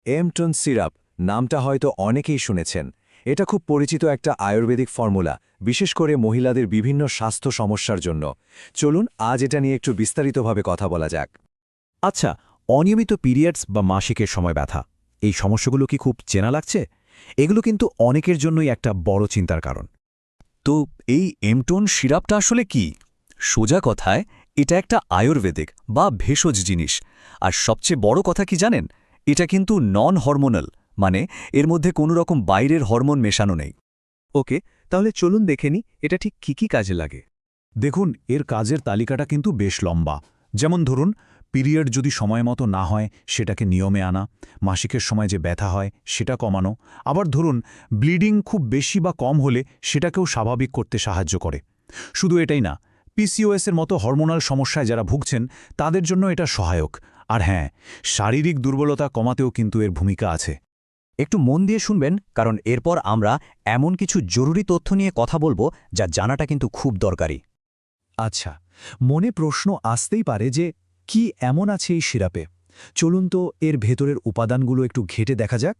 এমটন syrup নামটা হয়তো অনেকেই শুনেছেন। এটা খুব পরিচিত একটা আয়ুর্বেদিক ফর্মুলা, বিশেষ করে মহিলাদের বিভিন্ন স্বাস্থ্য সমস্যার জন্য। চলুন আজ এটা নিয়ে একটু বিস্তারিতভাবে কথা বলা যাক। আচ্ছা, অনিয়মিত পিরিয়ডস বা মাসিকের সময় ব্যথা, এই সমস্যাগুলো কি খুব চেনা লাগছে? এগুলো কিন্তু অনেকের জন্যই একটা বড় চিন্তার কারণ। তো এই এমটোন সিরাপটা আসলে কি? সোজা কথায় এটা একটা আয়ুর্বেদিক বা ভেষজ জিনিস। আর সবচেয়ে বড় কথা কি জানেন, এটা কিন্তু নন হরমোনাল, মানে এর মধ্যে কোনো রকম বাইরের হরমোন মেশানো নেই। ওকে, তাহলে চলুন দেখে নিই এটা ঠিক কি কাজে লাগে। দেখুন, এর কাজের তালিকাটা কিন্তু বেশ লম্বা। যেমন ধরুন, পিরিয়ড যদি সময় মতো না হয় সেটাকে নিয়মে আনা, মাসিকের সময় যে ব্যথা হয় সেটা কমানো, আবার ধরুন ব্লিডিং খুব বেশি বা কম হলে সেটাকেও স্বাভাবিক করতে সাহায্য করে। শুধু এটাই না, পিসিওএসের মতো হরমোনাল সমস্যায় যারা ভুগছেন তাদের জন্য এটা সহায়ক। আর হ্যাঁ, শারীরিক দুর্বলতা কমাতেও কিন্তু এর ভূমিকা আছে। একটু মন দিয়ে শুনবেন, কারণ এরপর আমরা এমন কিছু জরুরি তথ্য নিয়ে কথা বলবো যা জানাটা কিন্তু খুব দরকারি। আচ্ছা, মনে প্রশ্ন আসতেই পারে যে কি এমন আছে এই সিরাপে। চলুন তো এর ভেতরের উপাদানগুলো একটু ঘেঁটে দেখা যাক।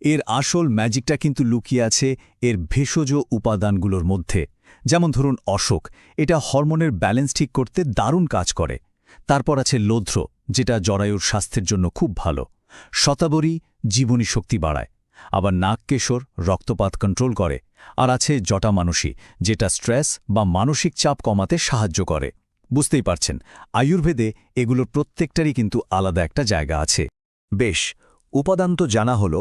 এর আসল ম্যাজিকটা কিন্তু লুকিয়ে আছে এর ভেষজ উপাদানগুলোর মধ্যে। যেমন ধরুন অশোক, এটা হরমোনের ব্যালেন্স ঠিক করতে দারুণ কাজ করে। তারপর আছে লোধ্র, যেটা জরায়ুর স্বাস্থ্যের জন্য খুব ভালো। শতাবরী জীবনী শক্তি বাড়ায়। আবার নাগকেশর রক্তপাত কন্ট্রোল করে। আর আছে জটামানসী, যেটা স্ট্রেস বা মানসিক চাপ কমাতে সাহায্য করে। বুঝতেই পারছেন, আয়ুর্বেদে এগুলোর প্রত্যেকটারই কিন্তু আলাদা একটা জায়গা আছে। বেশ, উপাদান তো জানা হলো,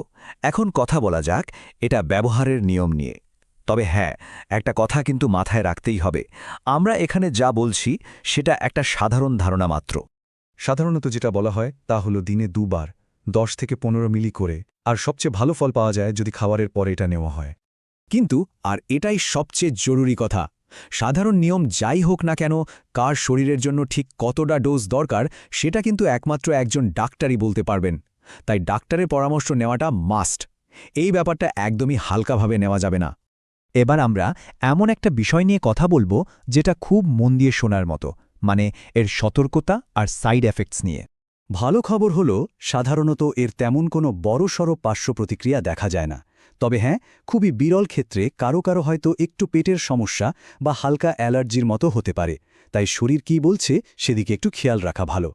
এখন কথা বলা যাক এটা ব্যবহারের নিয়ম নিয়ে। তবে হ্যাঁ, একটা কথা কিন্তু মাথায় রাখতেই হবে, আমরা এখানে যা বলছি সেটা একটা সাধারণ ধারণা মাত্র। সাধারণত যেটা বলা হয় তা হলো দিনে 2 বার 10 থেকে 15 মিলি করে, আর সবচেয়ে ভালো ফল পাওয়া যায় যদি খাবারের পরে এটা নেওয়া হয়। কিন্তু আর এটাই সবচেয়ে জরুরি কথা, সাধারণ নিয়ম যাই হোক না কেন, কার শরীরের জন্য ঠিক কতটা ডোজ দরকার সেটা কিন্তু একমাত্র একজন ডাক্তারই বলতে পারবেন। তাই ডাক্তারের পরামর্শ নেওয়াটা মাস্ট। এই ব্যাপারটা একদমই হালকাভাবে নেওয়া যাবে না। এবার আমরা এমন একটা বিষয় নিয়ে কথা বলবো যেটা খুব মন দিয়ে শোনার মতো, মানে এর সতর্কতা আর সাইড এফেক্টস নিয়ে। ভালো খবর হলো, সাধারণত এর তেমন কোনো বড়সড় পার্শ্ব প্রতিক্রিয়া দেখা যায় না। তবে হ্যাঁ, খুবই বিরল ক্ষেত্রে কারো কারো হয়তো একটু পেটের সমস্যা বা হালকা অ্যালার্জির মতো হতে পারে। তাই শরীর কি বলছে সেদিকে একটু খেয়াল রাখা ভালো।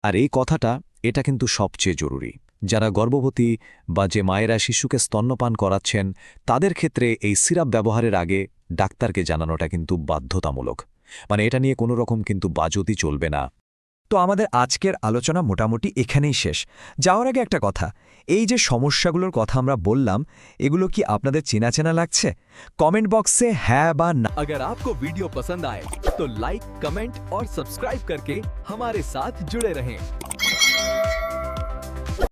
আর এই কথাটা, এটা কিন্তু সবচেয়ে জরুরি। যারা গর্ভবতী বা যে মায়েরা শিশুকে স্তন্যপান করাচ্ছেন, তাদের ক্ষেত্রে এই সিরাপ ব্যবহারের আগে ডাক্তারকে জানানোটা কিন্তু বাধ্যতামূলক। মানে এটা নিয়ে কোনো রকম কিন্তু বাজতি চলবে না। তো আমাদের আজকের আলোচনা মোটামুটি এখানেই শেষ। যাওয়ার আগে একটা কথা, এই যে সমস্যাগুলোর কথা আমরা বললাম, এগুলো কি আপনাদের চেনা চেনা লাগছে? কমেন্ট বক্সে হ্যাঁ বা না। अगर आपको वीडियो पसंद आए तो लाइक, कमेंट और सब्सक्राइब करके हमारे साथ जुड़े रहें।